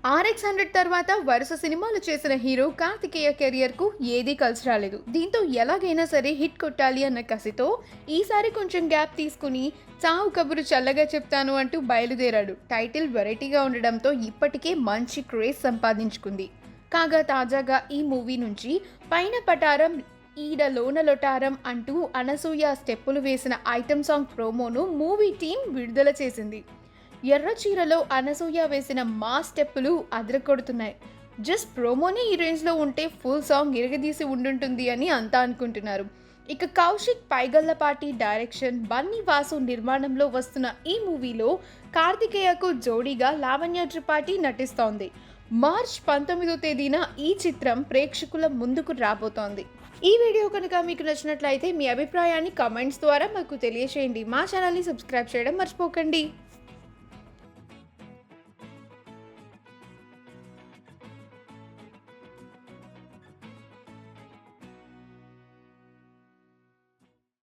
RX 100 తర్వాత వరుస సినిమాలు చేసిన హీరో కార్తికేయ కెరియర్కు ఏదీ కలిసి రాలేదు. దీంతో ఎలాగైనా సరే హిట్ కొట్టాలి అన్న కసితో ఈసారి కొంచెం గ్యాప్ తీసుకుని చావు కబురు చల్లగా చెప్తాను అంటూ బయలుదేరాడు. టైటిల్ వెరైటీగా ఉండడంతో ఇప్పటికే మంచి క్రేజ్ సంపాదించుకుంది. కాగా తాజాగా ఈ మూవీ నుంచి పైన పటారం ఈడ లోన లొటారం అంటూ అనసూయ స్టెప్పులు వేసిన ఐటమ్ సాంగ్ ప్రోమోను మూవీ టీం విడుదల చేసింది. ఎర్ర చీరలో అనసూయ వేసిన మా స్టెప్పులు అదరకొడుతున్నాయి. జస్ట్ ప్రోమోనే ఈ రేంజ్లో ఉంటే ఫుల్ సాంగ్ ఇరగదీసి ఉండుంటుంది అని అంతా అనుకుంటున్నారు. ఇక కౌశిక్ పైగల్లపాటి డైరెక్షన్, బన్నీ వాసు నిర్మాణంలో వస్తున్న ఈ మూవీలో కార్తికేయకు జోడీగా లావణ్య త్రిపాఠి నటిస్తోంది. మార్చ్ 19వ తేదీన ఈ చిత్రం ప్రేక్షకుల ముందుకు రాబోతోంది. ఈ వీడియో కనుక మీకు నచ్చినట్లయితే మీ అభిప్రాయాన్ని కామెంట్స్ ద్వారా మాకు తెలియజేయండి. మా ఛానల్ని సబ్స్క్రైబ్ చేయడం మర్చిపోకండి.